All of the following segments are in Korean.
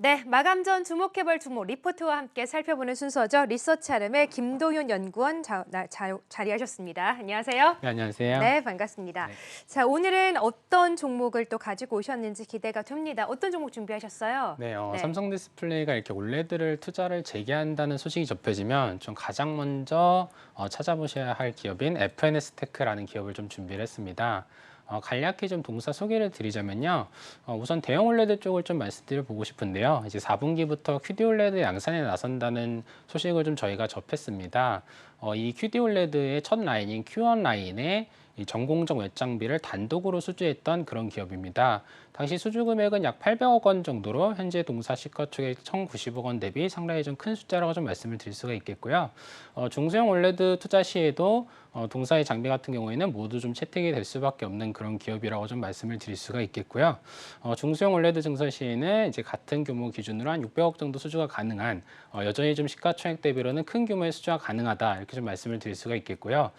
네, 마감 전 주목해볼 주목 리포트와 함께 살펴보는 순서죠. 리서치 아름의 김동윤 연구원 자리하셨습니다. 안녕하세요. 네, 안녕하세요. 네, 반갑습니다. 네. 자, 오늘은 어떤 종목을 또 가지고 오셨는지 기대가 됩니다. 어떤 종목 준비하셨어요? 네, 네. 삼성 디스플레이가 이렇게 올레드를 투자를 재개한다는 소식이 접해지면 좀 가장 먼저 찾아보셔야 할 기업인 FNS테크라는 기업을 좀 준비를 했습니다. 간략히 좀 동사 소개를 드리자면요. 우선 대형 올레드 쪽을 좀 말씀드려 보고 싶은데요. 이제 4분기부터 QD 올레드 양산에 나선다는 소식을 좀 저희가 접했습니다. 이 QD 올레드의 첫 라인인 Q1 라인에 이 전공정 외장비를 단독으로 수주했던 그런 기업입니다. 당시 수주 금액은 약 800억 원 정도로 현재 동사 시가총액 1,090억 원 대비 상당히 좀 큰 숫자라고 좀 말씀을 드릴 수가 있겠고요. 중소형 올레드 투자 시에도 동사의 장비 같은 경우에는 모두 좀 채택이 될 수밖에 없는 그런 기업이라고 좀 말씀을 드릴 수가 있겠고요. 중소형 올레드 증설 시에는 이제 같은 규모 기준으로 한 600억 정도 수주가 가능한 여전히 좀 시가총액 대비로는 큰 규모의 수주가 가능하다 이렇게 좀 말씀을 드릴 수가 있겠고요.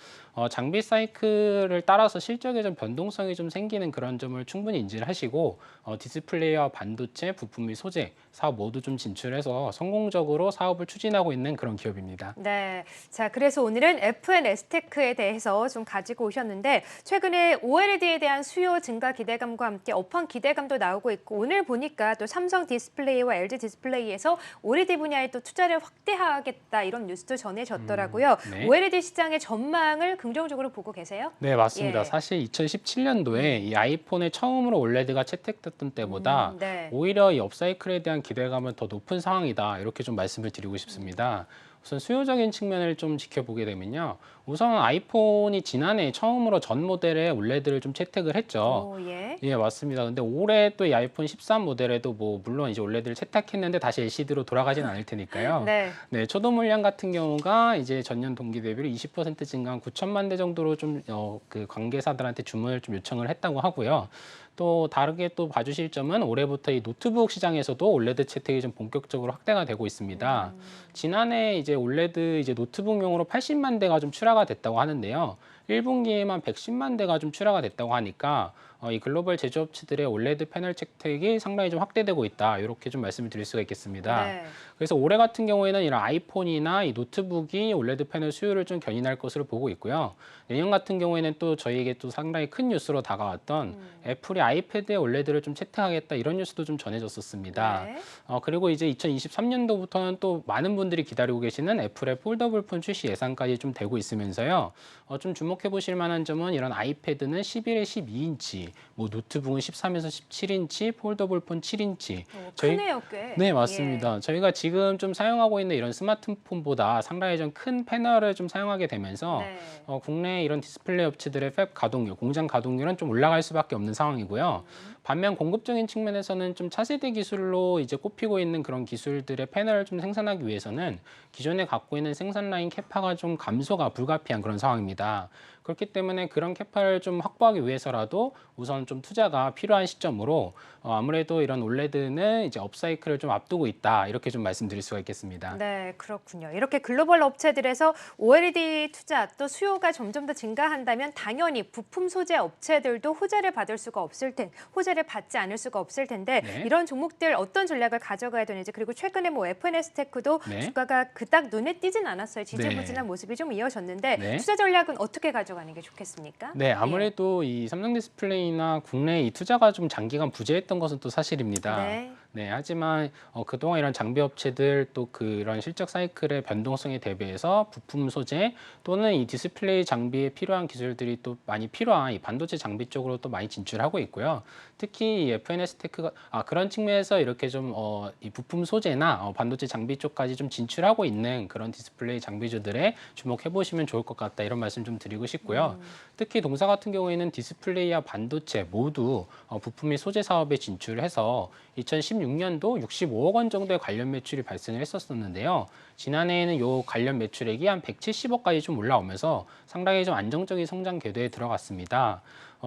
장비 사이클을 따라서 실적에 좀 변동성이 좀 생기는 그런 점을 충분히 인지를 하시고 디스플레이와 반도체, 부품 및 소재 사업 모두 좀 진출해서 성공적으로 사업을 추진하고 있는 그런 기업입니다. 네. 자, 그래서 오늘은 FNS테크에 대해서 좀 가지고 오셨는데 최근에 OLED에 대한 수요 증가 기대감과 함께 업황 기대감도 나오고 있고 오늘 보니까 또 삼성 디스플레이와 LG 디스플레이에서 OLED 분야에 또 투자를 확대하겠다 이런 뉴스도 전해졌더라고요. 네. OLED 시장의 전망을 긍정적으로 보고 계세요? 네, 맞습니다. 예. 사실 2017년도에 이 아이폰에 처음으로 올레드가 채택됐던 때보다 네. 오히려 이 업사이클에 대한 기대감은 더 높은 상황이다. 이렇게 좀 말씀을 드리고 싶습니다. 우선 수요적인 측면을 좀 지켜보게 되면요. 우선 아이폰이 지난해 처음으로 전 모델에 올레드를 좀 채택을 했죠. 오, 예. 예, 맞습니다. 근데 올해 또 이 아이폰 13 모델에도 뭐 물론 이제 올레드를 채택했는데 다시 LCD로 돌아가진 않을 테니까요. 네. 네, 초도 물량 같은 경우가 이제 전년 동기 대비로 20% 증가한 9천만 대 정도로 좀 그 관계사들한테 주문을 좀 요청을 했다고 하고요. 또 다르게 또 봐주실 점은 올해부터 이 노트북 시장에서도 올레드 채택이 좀 본격적으로 확대가 되고 있습니다. 지난해 이제 올레드 이제 노트북용으로 80만 대가 좀 출하가 됐다고 하는데요. 1분기에만 110만 대가 좀 출하가 됐다고 하니까 이 글로벌 제조업체들의 올레드 패널 채택이 상당히 좀 확대되고 있다. 이렇게 좀 말씀을 드릴 수가 있겠습니다. 네. 그래서 올해 같은 경우에는 이런 아이폰이나 이 노트북이 올레드 패널 수요를 좀 견인할 것으로 보고 있고요. 내년 같은 경우에는 또 저희에게 또 상당히 큰 뉴스로 다가왔던 애플이 아이패드에 올레드를 좀 채택하겠다 이런 뉴스도 좀 전해졌었습니다. 네. 그리고 이제 2023년도부터는 또 많은 분들이 기다리고 계시는 애플의 폴더블 폰 출시 예상까지 좀 되고 있으면서요. 좀 주목해 보실 만한 점은 이런 아이패드는 11에 12인치, 뭐 노트북은 13에서 17인치, 폴더블 폰 7인치. 크네요, 꽤. 네, 예. 맞습니다. 저희가 지금 좀 사용하고 있는 이런 스마트폰보다 상당히 좀 큰 패널을 좀 사용하게 되면서 네. 국내 이런 디스플레이 업체들의 팹 가동률, 공장 가동률은 좀 올라갈 수밖에 없는 상황이고요. 반면 공급적인 측면에서는 좀 차세대 기술로 이제 꼽히고 있는 그런 기술들의 패널을 좀 생산하기 위해서는 기존에 갖고 있는 생산 라인 캐파가 좀 감소가 불가피한 그런 상황입니다. 그렇기 때문에 그런 캐파를 좀 확보하기 위해서라도 우선 좀 투자가 필요한 시점으로 아무래도 이런 올레드는 이제 업사이클을 좀 앞두고 있다 이렇게 좀 말씀드릴 수가 있겠습니다. 네, 그렇군요. 이렇게 글로벌 업체들에서 OLED 투자 또 수요가 점점 더 증가한다면 당연히 부품 소재 업체들도 호재를 받지 않을 수가 없을 텐데 네. 이런 종목들 어떤 전략을 가져가야 되는지 그리고 최근에 뭐 FNS테크도 네. 주가가 그닥 눈에 띄진 않았어요. 지지부진한 네. 모습이 좀 이어졌는데 네. 투자 전략은 어떻게 가져가는 게 좋겠습니까? 네, 아무래도 이 삼성 디스플레이나 국내 이 투자가 좀 장기간 부재했던 것은 또 사실입니다. 네. 네, 하지만 그동안 이런 장비 업체들 또 그런 실적 사이클의 변동성에 대비해서 부품 소재 또는 이 디스플레이 장비에 필요한 기술들이 또 많이 필요한 이 반도체 장비 쪽으로 또 많이 진출하고 있고요. 특히 이 FNS테크가 그런 측면에서 이렇게 좀 이 부품 소재나 반도체 장비 쪽까지 좀 진출하고 있는 그런 디스플레이 장비주들에 주목해 보시면 좋을 것 같다 이런 말씀 좀 드리고 싶고요. 특히 동사 같은 경우에는 디스플레이와 반도체 모두 부품 및 소재 사업에 진출해서 2016년도 65억 원 정도의 관련 매출이 발생을 했었는데요. 지난해에는 이 관련 매출액이 한 170억까지 좀 올라오면서 상당히 좀 안정적인 성장 궤도에 들어갔습니다.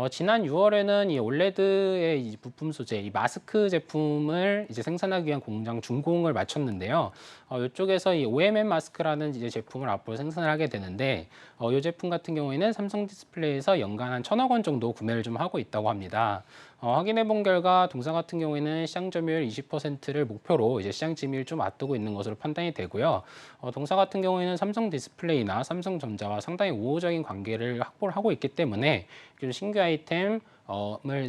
지난 6월에는 이 올레드의 이 부품 소재, 이 마스크 제품을 이제 생산하기 위한 공장 준공을 마쳤는데요. 이쪽에서 이 OMM 마스크라는 이제 제품을 앞으로 생산을 하게 되는데, 이 제품 같은 경우에는 삼성 디스플레이에서 연간 한 1,000억 원 정도 구매를 좀 하고 있다고 합니다. 확인해 본 결과 동사 같은 경우에는 시장 점유율 20%를 목표로 이제 시장 점유율 좀 앞두고 있는 것으로 판단이 되고요. 동사 같은 경우에는 삼성 디스플레이나 삼성전자와 상당히 우호적인 관계를 확보를 하고 있기 때문에 신규 아이템을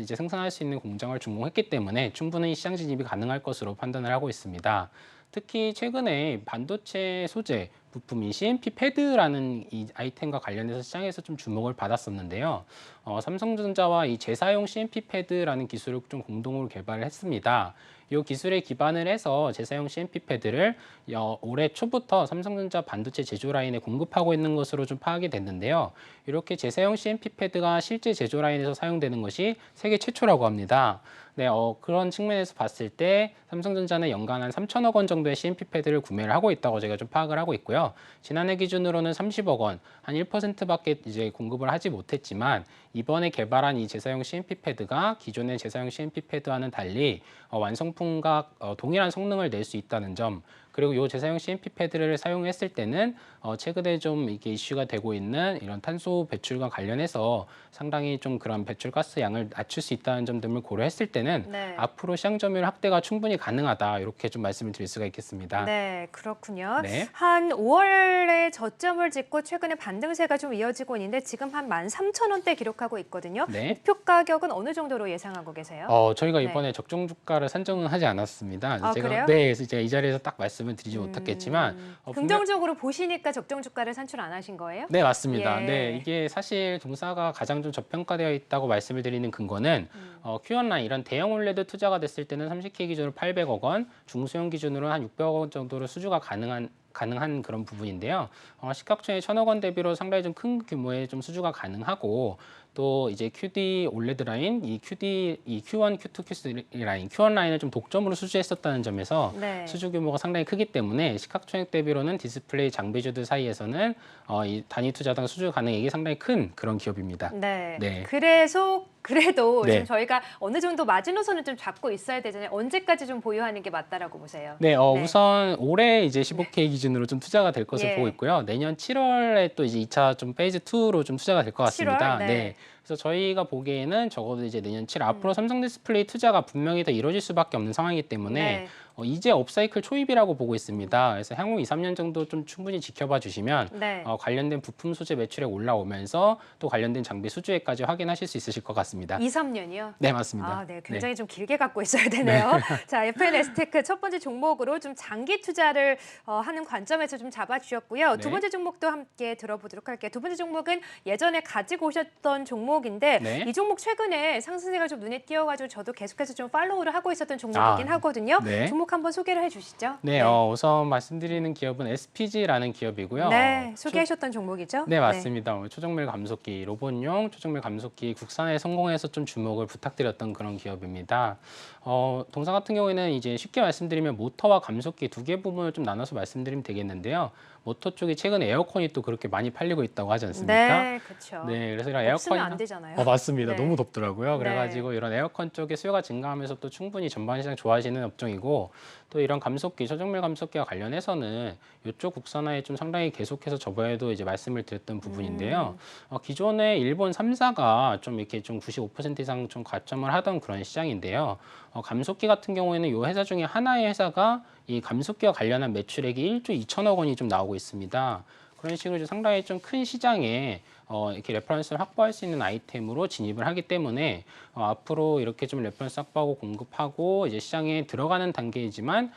이제 생산할 수 있는 공장을 준공했기 때문에 충분히 시장 진입이 가능할 것으로 판단을 하고 있습니다. 특히 최근에 반도체 소재 부품인 CMP 패드라는 이 아이템과 관련해서 시장에서 좀 주목을 받았었는데요. 삼성전자와 이 재사용 CMP 패드라는 기술을 좀 공동으로 개발을 했습니다. 이 기술에 기반을 해서 재사용 CMP 패드를 올해 초부터 삼성전자 반도체 제조 라인에 공급하고 있는 것으로 좀 파악이 됐는데요. 이렇게 재사용 CMP 패드가 실제 제조 라인에서 사용되는 것이 세계 최초라고 합니다. 네, 그런 측면에서 봤을 때 삼성전자는 연간 한 3천억 원 정도의 CMP 패드를 구매를 하고 있다고 제가 좀 파악을 하고 있고요. 지난해 기준으로는 30억 원, 한 1%밖에 이제 공급을 하지 못했지만 이번에 개발한 이 재사용 CMP 패드가 기존의 재사용 CMP 패드와는 달리 완성품과 동일한 성능을 낼 수 있다는 점, 그리고 이 재사용 CMP 패드를 사용했을 때는 최근에 좀 이게 이슈가 되고 있는 이런 탄소 배출과 관련해서 상당히 좀 그런 배출가스 양을 낮출 수 있다는 점 등을 고려했을 때는 네. 앞으로 시장 점유율 확대가 충분히 가능하다, 이렇게 좀 말씀을 드릴 수가 있겠습니다. 네, 그렇군요. 네. 한 5월에 저점을 찍고 최근에 반등세가 좀 이어지고 있는데 지금 한 13,000원대 기록하고 있거든요. 네. 목표 가격은 어느 정도로 예상하고 계세요? 저희가 네. 이번에 적정 주가를 산정은 하지 않았습니다. 아, 그래요? 네, 그래서 제가 이 자리에서 딱 말씀을 드리지 못했겠지만 긍정적으로 보시니까 적정 주가를 산출 안 하신 거예요? 네, 맞습니다. 예. 네, 이게 사실 동사가 가장 좀 저평가되어 있다고 말씀을 드리는 근거는 Q1라인 이런 대형 올레드 투자가 됐을 때는 30K 기준으로 800억 원, 중소형 기준으로 한 600억 원 정도로 수주가 가능한 그런 부분인데요. 시가총액 1,000억 원 대비로 상당히 좀 큰 규모의 좀 수주가 가능하고, 또 이제 QD 올레드 라인, 이 Q1, Q2, Q3 라인, Q1 라인을 좀 독점으로 수주했었다는 점에서 네. 수주 규모가 상당히 크기 때문에 시가총액 대비로는 디스플레이 장비주들 사이에서는 이 단위 투자당 수주 가능액이 상당히 큰 그런 기업입니다. 네. 네. 그래도 네. 좀 저희가 어느 정도 마지노선을 좀 잡고 있어야 되잖아요. 언제까지 좀 보유하는 게 맞다라고 보세요? 네, 우선 올해 이제 15K 기준으로 좀 투자가 될 것을 예. 보고 있고요. 내년 7월에 또 이제 2차 좀 페이즈 2로 좀 투자가 될 것 같습니다. 7월? 네. 그래서 저희가 보기에는 적어도 이제 내년 7월 앞으로 삼성 디스플레이 투자가 분명히 더 이루어질 수밖에 없는 상황이기 때문에 네. 이제 업사이클 초입이라고 보고 있습니다. 그래서 향후 2, 3년 정도 좀 충분히 지켜봐 주시면 네. 관련된 부품 소재 매출액 올라오면서 또 관련된 장비 수주액까지 확인하실 수 있으실 것 같습니다. 2, 3년이요? 네, 맞습니다. 아, 네, 굉장히 좀 길게 갖고 있어야 되네요. 자, FNS테크 첫 번째 종목으로 좀 장기 투자를 하는 관점에서 좀 잡아주셨고요. 네. 두 번째 종목도 함께 들어보도록 할게요. 두 번째 종목은 예전에 가지고 오셨던 종목인데 네. 이 종목 최근에 상승세가 좀 눈에 띄어가지고 저도 계속해서 좀 팔로우를 하고 있었던 종목이긴 하거든요. 네. 종목 한번 소개를 해주시죠. 네, 우선 말씀드리는 기업은 SPG라는 기업이고요. 네, 소개하셨던 종목이죠. 네, 맞습니다. 초정밀 감속기, 로봇용 초정밀 감속기 국산에 성공해서 좀 주목을 부탁드렸던 그런 기업입니다. 동사 같은 경우에는 이제 쉽게 말씀드리면 모터와 감속기 두 개 부분을 좀 나눠서 말씀드리면 되겠는데요. 모터 쪽이 최근에 에어컨이 또 그렇게 많이 팔리고 있다고 하지 않습니까? 네, 그렇죠. 네, 그래서 이런 없으면 에어컨이 안 되잖아요. 맞습니다. 네. 너무 덥더라고요. 네. 그래가지고 이런 에어컨 쪽에 수요가 증가하면서 또 충분히 전반 시장 좋아하시는 업종이고, 또 이런 감속기, 초정밀 감속기와 관련해서는 이쪽 국산화에 좀 상당히 계속해서 저번에도 이제 말씀을 드렸던 부분인데요. 기존에 일본 3사가 좀 이렇게 좀 95% 이상 좀 가점을 하던 그런 시장인데요. 감속기 같은 경우에는 이 회사 중에 하나의 회사가 이 감속기와 관련한 매출액이 1조 2천억 원이 좀 나오고 있습니다. 그런 식으로 좀 상당히 좀 큰 시장에 이렇게 레퍼런스를 확보할 수 있는 아이템으로 진입을 하기 때문에 앞으로 이렇게 좀 레퍼런스 확보하고 공급하고 이제 시장에 들어가는 단계이지만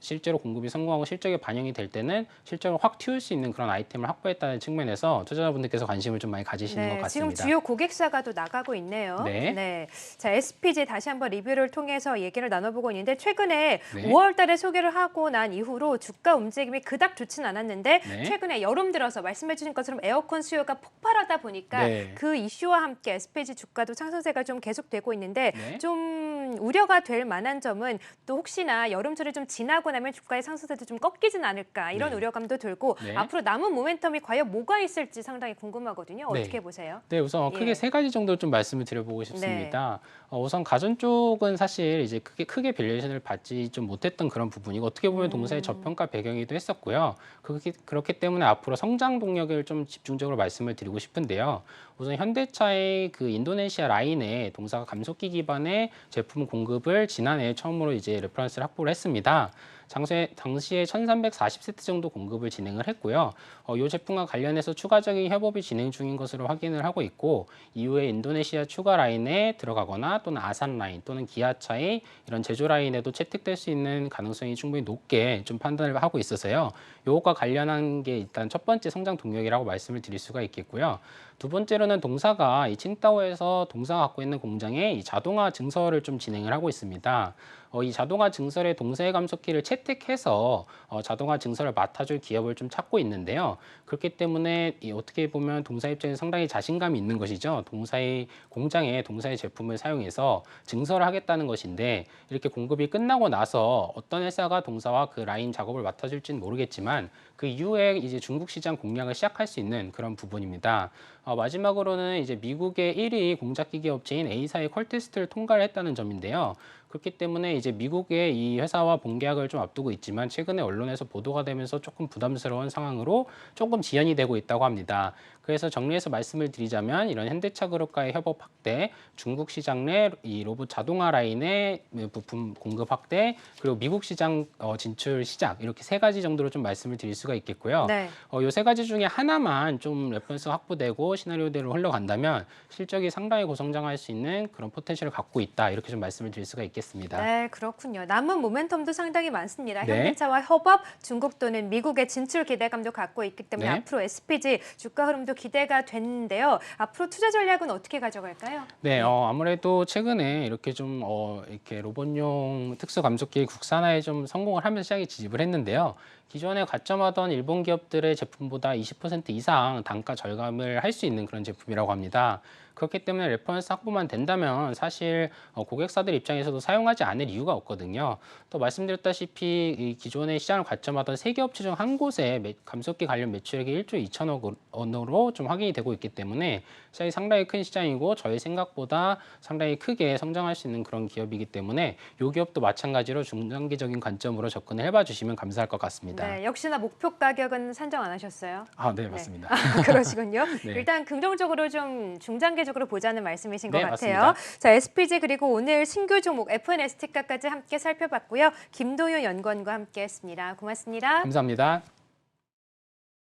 실제로 공급이 성공하고 실적에 반영이 될 때는 실적을 확 틔울 수 있는 그런 아이템을 확보했다는 측면에서 투자자분들께서 관심을 좀 많이 가지시는 것 지금 같습니다. 주요 고객사가 또 나가고 있네요. 네. 자, SPG 다시 한번 리뷰를 통해서 얘기를 나눠보고 있는데 최근에 네. 5월 달에 소개를 하고 난 이후로 주가 움직임이 그닥 좋진 않았는데 네. 최근에 여름 들어서 말씀해 주신 것처럼 에어컨 수요가 폭발하다 보니까 네. 그 이슈와 함께 SPG 주가도 상승세가 좀 계속되고 있는데 네. 좀 좀 우려가 될 만한 점은 또 혹시나 여름철이 좀 지나고 나면 주가의 상승세도 좀 꺾이진 않을까 이런 네. 우려감도 들고 네. 앞으로 남은 모멘텀이 과연 뭐가 있을지 상당히 궁금하거든요. 네. 어떻게 보세요? 네, 우선 크게 예. 세 가지 정도 좀 말씀을 드려보고 싶습니다. 우선 가전 쪽은 사실 이제 크게 밸류에이션을 받지 좀 못했던 그런 부분이고 어떻게 보면 동사의 저평가 배경이기도 했었고요. 그렇기 때문에 앞으로 성장 동력을 좀 집중적으로 말씀을 드리고 싶은데요. 우선 현대차의 그 인도네시아 라인에 동사가 감속기 기반의 제품 공급을 지난해 처음으로 이제 레퍼런스를 확보를 했습니다. 당시에 1340세트 정도 공급을 진행을 했고요. 이 제품과 관련해서 추가적인 협업이 진행 중인 것으로 확인을 하고 있고 이후에 인도네시아 추가 라인에 들어가거나 또는 아산 라인 또는 기아차의 이런 제조 라인에도 채택될 수 있는 가능성이 충분히 높게 좀 판단을 하고 있어서요. 이것과 관련한 게 일단 첫 번째 성장 동력이라고 말씀을 드릴 수가 있겠고요. 두 번째로는 동사가 이 칭다오에서 동사가 갖고 있는 공장에 이 자동화 증설을 좀 진행을 하고 있습니다. 이 자동화 증설의 동사의 감속기를 채택해서 자동화 증설을 맡아줄 기업을 좀 찾고 있는데요. 그렇기 때문에 어떻게 보면 동사 입장에서 상당히 자신감이 있는 것이죠. 동사의 공장에 동사의 제품을 사용해서 증설을 하겠다는 것인데 이렇게 공급이 끝나고 나서 어떤 회사가 동사와 그 라인 작업을 맡아줄지는 모르겠지만 그 이후에 이제 중국 시장 공략을 시작할 수 있는 그런 부분입니다. 마지막으로는 이제 미국의 1위 공작기계 업체인 A사의 퀄테스트를 통과를 했다는 점인데요. 그렇기 때문에 이제 미국의 이 회사와 본계약을 좀 앞두고 있지만 최근에 언론에서 보도가 되면서 조금 부담스러운 상황으로 조금 지연이 되고 있다고 합니다. 그래서 정리해서 말씀을 드리자면 이런 현대차 그룹과의 협업 확대, 중국 시장 내 이 로봇 자동화 라인의 부품 공급 확대, 그리고 미국 시장 진출 시작 이렇게 세 가지 정도로 좀 말씀을 드릴 수가 있겠고요. 네. 요 세 가지 중에 하나만 좀 레퍼런스 확보되고 시나리오대로 흘러간다면 실적이 상당히 고성장할 수 있는 그런 포텐셜을 갖고 있다 이렇게 좀 말씀을 드릴 수가 있겠습니다. 네, 그렇군요. 남은 모멘텀도 상당히 많습니다. 네. 현대차와 협업, 중국 또는 미국의 진출 기대감도 갖고 있기 때문에 네. 앞으로 SPG 주가 흐름도 기대가 됐는데요. 앞으로 투자 전략은 어떻게 가져갈까요? 네, 아무래도 최근에 이렇게 좀 이렇게 로봇용 특수 감속기 국산화에 좀 성공을 하면서 시장에 진입을 했는데요. 기존에 가점하던 일본 기업들의 제품보다 20% 이상 단가 절감을 할 수 있는 그런 제품이라고 합니다. 그렇기 때문에 레퍼런스 확보만 된다면 사실 고객사들 입장에서도 사용하지 않을 이유가 없거든요. 또 말씀드렸다시피 이 기존의 시장을 가점하던 세 개 업체 중 한 곳에 감속기 관련 매출액이 1조 2천억 원으로 좀 확인이 되고 있기 때문에 시장이 상당히 큰 시장이고 저희 생각보다 상당히 크게 성장할 수 있는 그런 기업이기 때문에 이 기업도 마찬가지로 중장기적인 관점으로 접근을 해봐 주시면 감사할 것 같습니다. 네, 역시나 목표 가격은 산정 안 하셨어요? 네, 맞습니다. 그러시군요. 네. 일단 긍정적으로 좀 중장기적으로 보자는 말씀이신 것 네, 같아요. 맞습니다. 자, SPG 그리고 오늘 신규 종목 FNST까지 함께 살펴봤고요. 김도윤 연구원과 함께했습니다. 고맙습니다. 감사합니다.